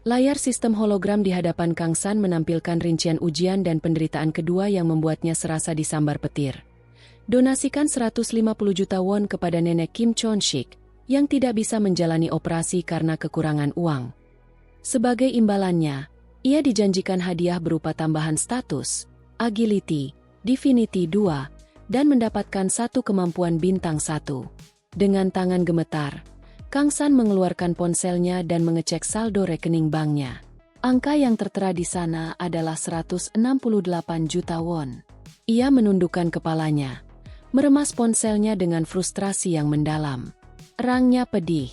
Layar sistem hologram di hadapan Kang San menampilkan rincian ujian dan penderitaan kedua yang membuatnya serasa disambar petir. Donasikan 150 juta won kepada nenek Kim Chon-sik, yang tidak bisa menjalani operasi karena kekurangan uang. Sebagai imbalannya, ia dijanjikan hadiah berupa tambahan status, Agility, Divinity 2, dan mendapatkan satu kemampuan bintang 1. Dengan tangan gemetar, Kang San mengeluarkan ponselnya dan mengecek saldo rekening banknya. Angka yang tertera di sana adalah 168 juta won. Ia menundukkan kepalanya, meremas ponselnya dengan frustrasi yang mendalam. Erangnya pedih.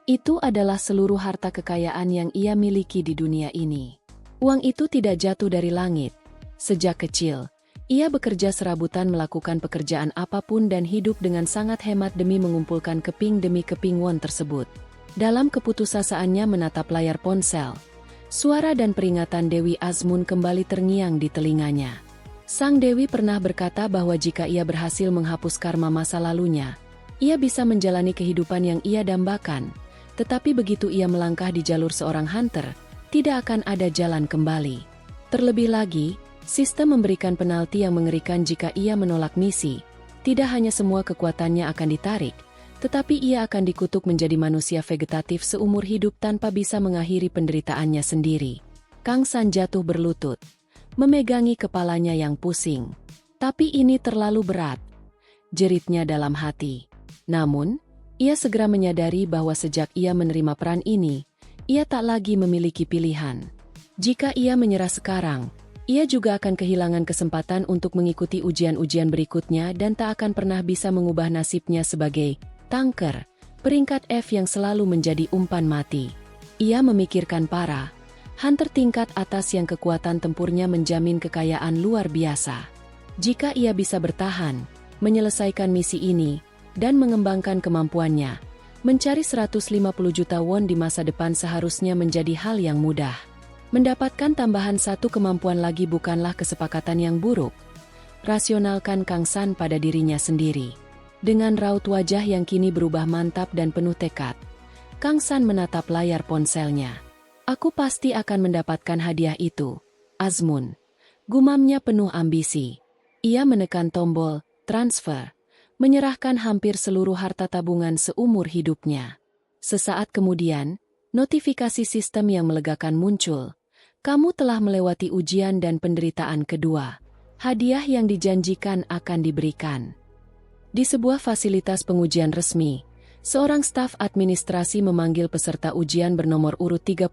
Itu adalah seluruh harta kekayaan yang ia miliki di dunia ini. Uang itu tidak jatuh dari langit. Sejak kecil, ia bekerja serabutan melakukan pekerjaan apapun dan hidup dengan sangat hemat demi mengumpulkan keping demi keping won tersebut. Dalam keputusasaannya menatap layar ponsel, suara dan peringatan Dewi Azmun kembali terngiang di telinganya. Sang Dewi pernah berkata bahwa jika ia berhasil menghapus karma masa lalunya, ia bisa menjalani kehidupan yang ia dambakan. Tetapi begitu ia melangkah di jalur seorang hunter, tidak akan ada jalan kembali. Terlebih lagi, sistem memberikan penalti yang mengerikan jika ia menolak misi. Tidak hanya semua kekuatannya akan ditarik, tetapi ia akan dikutuk menjadi manusia vegetatif seumur hidup tanpa bisa mengakhiri penderitaannya sendiri. Kang San jatuh berlutut, memegangi kepalanya yang pusing. Tapi ini terlalu berat, jeritnya dalam hati. Namun, ia segera menyadari bahwa sejak ia menerima peran ini, ia tak lagi memiliki pilihan. Jika ia menyerah sekarang, ia juga akan kehilangan kesempatan untuk mengikuti ujian-ujian berikutnya dan tak akan pernah bisa mengubah nasibnya sebagai tanker, peringkat F yang selalu menjadi umpan mati. Ia memikirkan para hunter tingkat atas yang kekuatan tempurnya menjamin kekayaan luar biasa. Jika ia bisa bertahan, menyelesaikan misi ini, dan mengembangkan kemampuannya, mencari 150 juta won di masa depan seharusnya menjadi hal yang mudah. Mendapatkan tambahan satu kemampuan lagi bukanlah kesepakatan yang buruk. Rasionalkan Kang San pada dirinya sendiri. Dengan raut wajah yang kini berubah mantap dan penuh tekad, Kang San menatap layar ponselnya. Aku pasti akan mendapatkan hadiah itu, Azmun. Gumamnya penuh ambisi. Ia menekan tombol transfer, menyerahkan hampir seluruh harta tabungan seumur hidupnya. Sesaat kemudian, notifikasi sistem yang melegakan muncul. Kamu telah melewati ujian dan penderitaan kedua. Hadiah yang dijanjikan akan diberikan. Di sebuah fasilitas pengujian resmi, seorang staf administrasi memanggil peserta ujian bernomor urut 31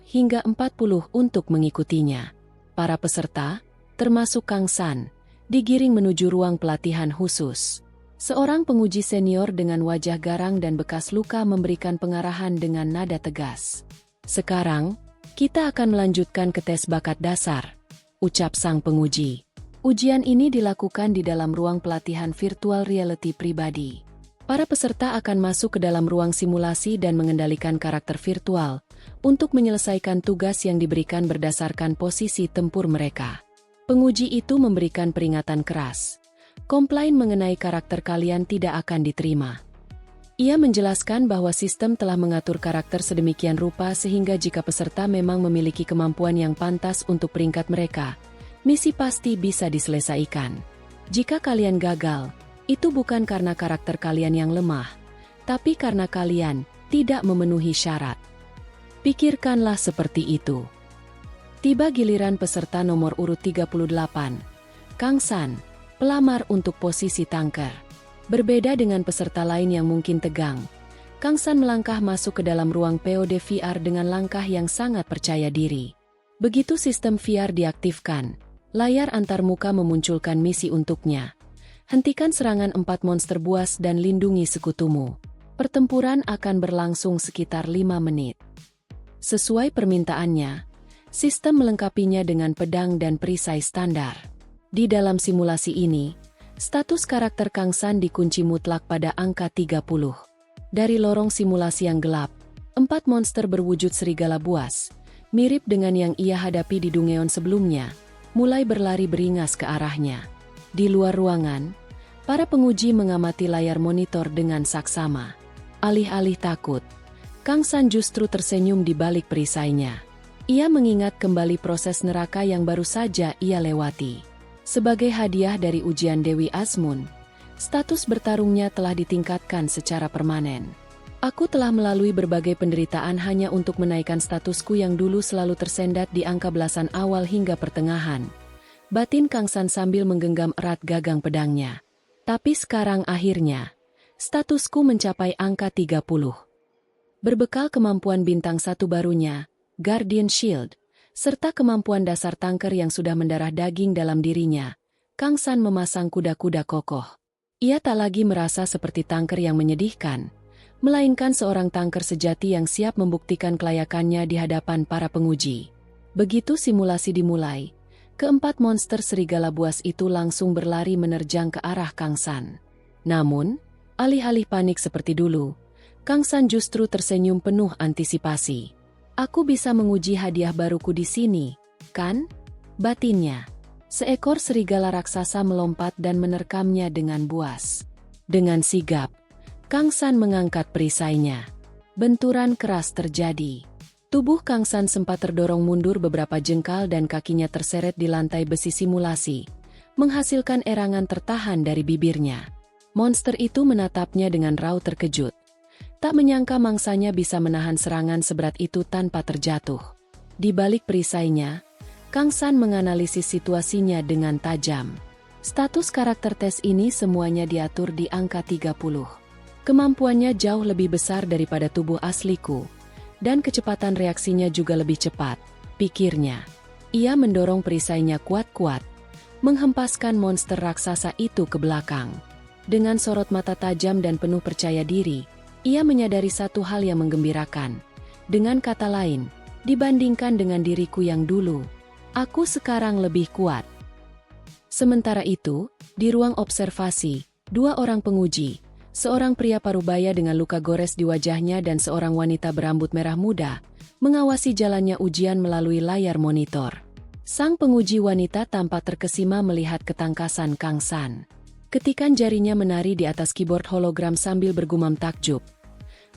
hingga 40 untuk mengikutinya. Para peserta, termasuk Kang San, digiring menuju ruang pelatihan khusus. Seorang penguji senior dengan wajah garang dan bekas luka memberikan pengarahan dengan nada tegas. Sekarang, kita akan melanjutkan ke tes bakat dasar, ucap sang penguji. Ujian ini dilakukan di dalam ruang pelatihan virtual reality pribadi. Para peserta akan masuk ke dalam ruang simulasi dan mengendalikan karakter virtual untuk menyelesaikan tugas yang diberikan berdasarkan posisi tempur mereka. Penguji itu memberikan peringatan keras. Komplain mengenai karakter kalian tidak akan diterima. Ia menjelaskan bahwa sistem telah mengatur karakter sedemikian rupa sehingga jika peserta memang memiliki kemampuan yang pantas untuk peringkat mereka, misi pasti bisa diselesaikan. Jika kalian gagal, itu bukan karena karakter kalian yang lemah, tapi karena kalian tidak memenuhi syarat. Pikirkanlah seperti itu. Tiba giliran peserta nomor urut 38, Kang San, pelamar untuk posisi tanker. Berbeda dengan peserta lain yang mungkin tegang, Kang San melangkah masuk ke dalam ruang POD VR dengan langkah yang sangat percaya diri. Begitu sistem VR diaktifkan, layar antarmuka memunculkan misi untuknya. Hentikan serangan 4 monster buas dan lindungi sekutumu. Pertempuran akan berlangsung sekitar 5 menit. Sesuai permintaannya, sistem melengkapinya dengan pedang dan perisai standar. Di dalam simulasi ini, status karakter Kang San dikunci mutlak pada angka 30. Dari lorong simulasi yang gelap, 4 monster berwujud serigala buas, mirip dengan yang ia hadapi di Dungeon sebelumnya, mulai berlari beringas ke arahnya. Di luar ruangan, para penguji mengamati layar monitor dengan saksama. Alih-alih takut, Kang San justru tersenyum di balik perisainya. Ia mengingat kembali proses neraka yang baru saja ia lewati. Sebagai hadiah dari ujian Dewi Azmun, status bertarungnya telah ditingkatkan secara permanen. Aku telah melalui berbagai penderitaan hanya untuk menaikkan statusku yang dulu selalu tersendat di angka belasan awal hingga pertengahan. Batin Kang San sambil menggenggam erat gagang pedangnya. Tapi sekarang akhirnya, statusku mencapai angka 30. Berbekal kemampuan bintang 1 barunya, Guardian Shield, serta kemampuan dasar tanker yang sudah mendarah daging dalam dirinya, Kang San memasang kuda-kuda kokoh. Ia tak lagi merasa seperti tanker yang menyedihkan, melainkan seorang tanker sejati yang siap membuktikan kelayakannya di hadapan para penguji. Begitu simulasi dimulai, keempat monster serigala buas itu langsung berlari menerjang ke arah Kang San. Namun, alih-alih panik seperti dulu, Kang San justru tersenyum penuh antisipasi. Aku bisa menguji hadiah baruku di sini, kan? Batinnya. Seekor serigala raksasa melompat dan menerkamnya dengan buas. Dengan sigap, Kang San mengangkat perisainya. Benturan keras terjadi. Tubuh Kang San sempat terdorong mundur beberapa jengkal dan kakinya terseret di lantai besi simulasi, menghasilkan erangan tertahan dari bibirnya. Monster itu menatapnya dengan raut terkejut. Tak menyangka mangsanya bisa menahan serangan seberat itu tanpa terjatuh. Di balik perisainya, Kang San menganalisis situasinya dengan tajam. Status karakter tes ini semuanya diatur di angka 30. Kemampuannya jauh lebih besar daripada tubuh asliku, dan kecepatan reaksinya juga lebih cepat, pikirnya. Ia mendorong perisainya kuat-kuat, menghempaskan monster raksasa itu ke belakang. Dengan sorot mata tajam dan penuh percaya diri, ia menyadari satu hal yang menggembirakan. Dengan kata lain, dibandingkan dengan diriku yang dulu, aku sekarang lebih kuat. Sementara itu, di ruang observasi, 2 orang penguji, seorang pria parubaya dengan luka gores di wajahnya dan seorang wanita berambut merah muda, mengawasi jalannya ujian melalui layar monitor. Sang penguji wanita tampak terkesima melihat ketangkasan Kang San. Ketikan jarinya menari di atas keyboard hologram sambil bergumam takjub.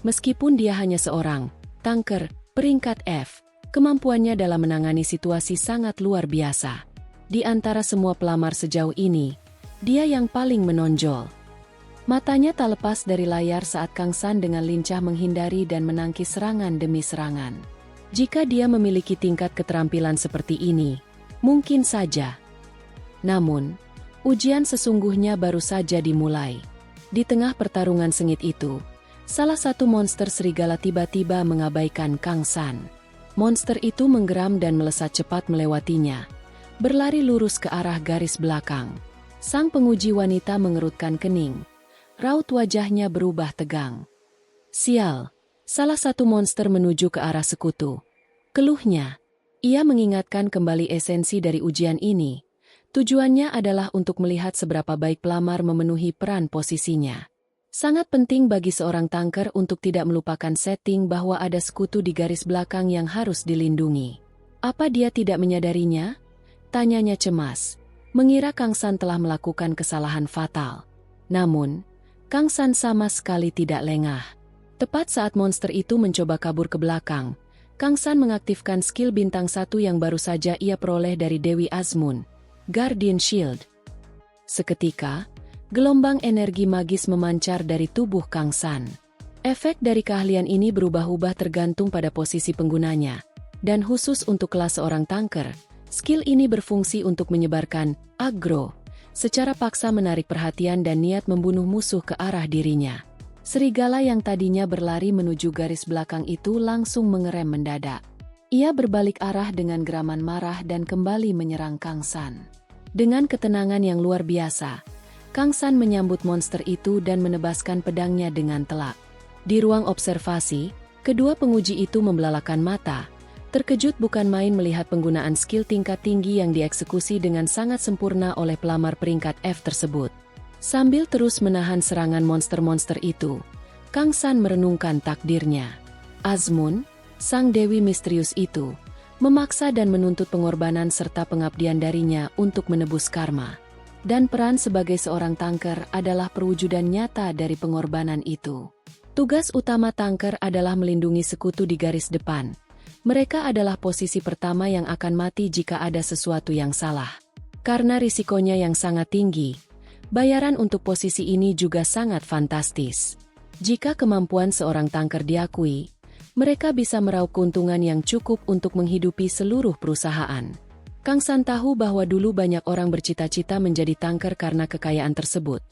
Meskipun dia hanya seorang tanker peringkat F, kemampuannya dalam menangani situasi sangat luar biasa. Di antara semua pelamar sejauh ini, dia yang paling menonjol. Matanya tak lepas dari layar saat Kang San dengan lincah menghindari dan menangkis serangan demi serangan. Jika dia memiliki tingkat keterampilan seperti ini, mungkin saja. Namun, ujian sesungguhnya baru saja dimulai. Di tengah pertarungan sengit itu, salah satu monster serigala tiba-tiba mengabaikan Kang San. Monster itu menggeram dan melesat cepat melewatinya, berlari lurus ke arah garis belakang. Sang penguji wanita mengerutkan kening. Raut wajahnya berubah tegang. Sial, salah satu monster menuju ke arah sekutu. Keluhnya. Ia mengingatkan kembali esensi dari ujian ini. Tujuannya adalah untuk melihat seberapa baik pelamar memenuhi peran posisinya. Sangat penting bagi seorang tanker untuk tidak melupakan setting bahwa ada sekutu di garis belakang yang harus dilindungi. Apa dia tidak menyadarinya? Tanyanya cemas, mengira Kang San telah melakukan kesalahan fatal. Namun, Kang San sama sekali tidak lengah. Tepat saat monster itu mencoba kabur ke belakang, Kang San mengaktifkan skill bintang 1 yang baru saja ia peroleh dari Dewi Azmun, Guardian Shield. Seketika, gelombang energi magis memancar dari tubuh Kang San. Efek dari keahlian ini berubah-ubah tergantung pada posisi penggunanya, dan khusus untuk kelas seorang tanker, skill ini berfungsi untuk menyebarkan aggro, secara paksa menarik perhatian dan niat membunuh musuh ke arah dirinya. Serigala yang tadinya berlari menuju garis belakang itu langsung mengerem mendadak. Ia berbalik arah dengan geraman marah dan kembali menyerang Kang San. Dengan ketenangan yang luar biasa, Kang San menyambut monster itu dan menebaskan pedangnya dengan telak. Di ruang observasi, kedua penguji itu membelalakan mata, terkejut bukan main melihat penggunaan skill tingkat tinggi yang dieksekusi dengan sangat sempurna oleh pelamar peringkat F tersebut. Sambil terus menahan serangan monster-monster itu, Kang San merenungkan takdirnya. Azmun, sang dewi misterius itu, memaksa dan menuntut pengorbanan serta pengabdian darinya untuk menebus karma. Dan peran sebagai seorang tanker adalah perwujudan nyata dari pengorbanan itu. Tugas utama tanker adalah melindungi sekutu di garis depan. Mereka adalah posisi pertama yang akan mati jika ada sesuatu yang salah. Karena risikonya yang sangat tinggi, bayaran untuk posisi ini juga sangat fantastis. Jika kemampuan seorang tanker diakui, mereka bisa meraup keuntungan yang cukup untuk menghidupi seluruh perusahaan. Kang San tahu bahwa dulu banyak orang bercita-cita menjadi tanker karena kekayaan tersebut.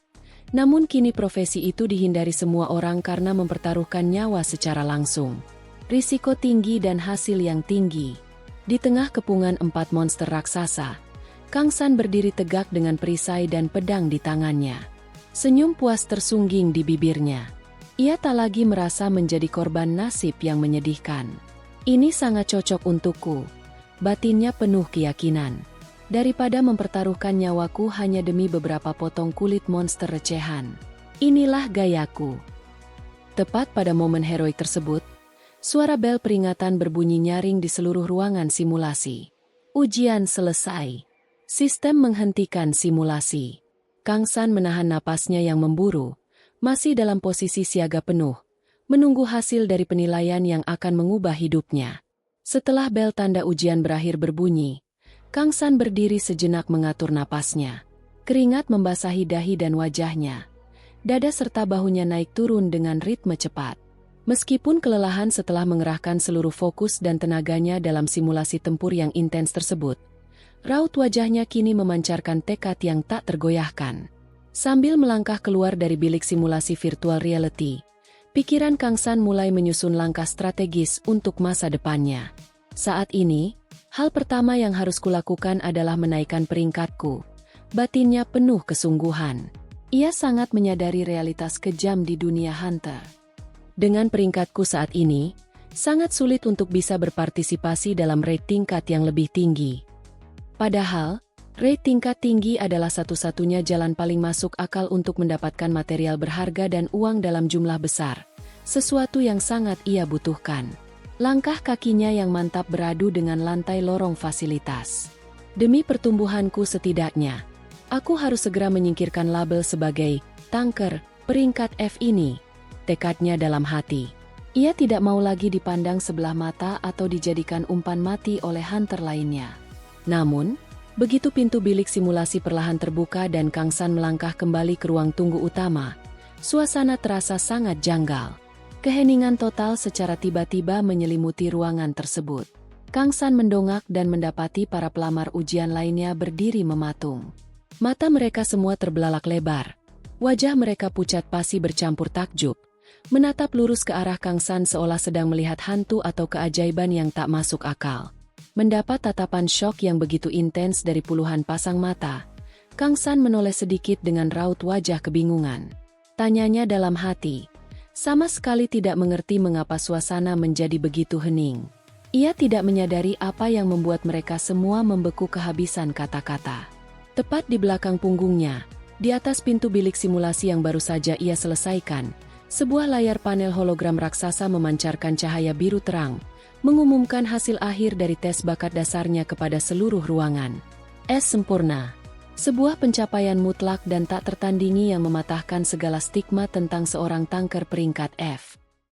Namun kini profesi itu dihindari semua orang karena mempertaruhkan nyawa secara langsung. Risiko tinggi dan hasil yang tinggi. Di tengah kepungan 4 monster raksasa, Kang San berdiri tegak dengan perisai dan pedang di tangannya. Senyum puas tersungging di bibirnya. Ia tak lagi merasa menjadi korban nasib yang menyedihkan. Ini sangat cocok untukku. Batinnya penuh keyakinan. Daripada mempertaruhkan nyawaku hanya demi beberapa potong kulit monster recehan. Inilah gayaku. Tepat pada momen heroik tersebut, suara bel peringatan berbunyi nyaring di seluruh ruangan simulasi. Ujian selesai. Sistem menghentikan simulasi. Kang San menahan napasnya yang memburu, masih dalam posisi siaga penuh, menunggu hasil dari penilaian yang akan mengubah hidupnya. Setelah bel tanda ujian berakhir berbunyi, Kang San berdiri sejenak mengatur napasnya. Keringat membasahi dahi dan wajahnya. Dada serta bahunya naik turun dengan ritme cepat. Meskipun kelelahan setelah mengerahkan seluruh fokus dan tenaganya dalam simulasi tempur yang intens tersebut, raut wajahnya kini memancarkan tekad yang tak tergoyahkan. Sambil melangkah keluar dari bilik simulasi virtual reality, pikiran Kang San mulai menyusun langkah strategis untuk masa depannya. Saat ini, hal pertama yang harus kulakukan adalah menaikkan peringkatku. Batinnya penuh kesungguhan. Ia sangat menyadari realitas kejam di dunia hunter. Dengan peringkatku saat ini, sangat sulit untuk bisa berpartisipasi dalam raid tingkat yang lebih tinggi. Padahal, raid tingkat tinggi adalah satu-satunya jalan paling masuk akal untuk mendapatkan material berharga dan uang dalam jumlah besar. Sesuatu yang sangat ia butuhkan. Langkah kakinya yang mantap beradu dengan lantai lorong fasilitas. Demi pertumbuhanku setidaknya, aku harus segera menyingkirkan label sebagai tanker peringkat F ini. Tekadnya dalam hati. Ia tidak mau lagi dipandang sebelah mata atau dijadikan umpan mati oleh hunter lainnya. Namun, begitu pintu bilik simulasi perlahan terbuka dan Kang San melangkah kembali ke ruang tunggu utama, suasana terasa sangat janggal. Keheningan total secara tiba-tiba menyelimuti ruangan tersebut. Kang San mendongak dan mendapati para pelamar ujian lainnya berdiri mematung. Mata mereka semua terbelalak lebar. Wajah mereka pucat pasi bercampur takjub, menatap lurus ke arah Kang San seolah sedang melihat hantu atau keajaiban yang tak masuk akal. Mendapat tatapan syok yang begitu intens dari puluhan pasang mata, Kang San menoleh sedikit dengan raut wajah kebingungan. Tanyanya dalam hati. Sama sekali tidak mengerti mengapa suasana menjadi begitu hening. Ia tidak menyadari apa yang membuat mereka semua membeku kehabisan kata-kata. Tepat di belakang punggungnya, di atas pintu bilik simulasi yang baru saja ia selesaikan, sebuah layar panel hologram raksasa memancarkan cahaya biru terang, mengumumkan hasil akhir dari tes bakat dasarnya kepada seluruh ruangan. S sempurna. Sebuah pencapaian mutlak dan tak tertandingi yang mematahkan segala stigma tentang seorang tanker peringkat F.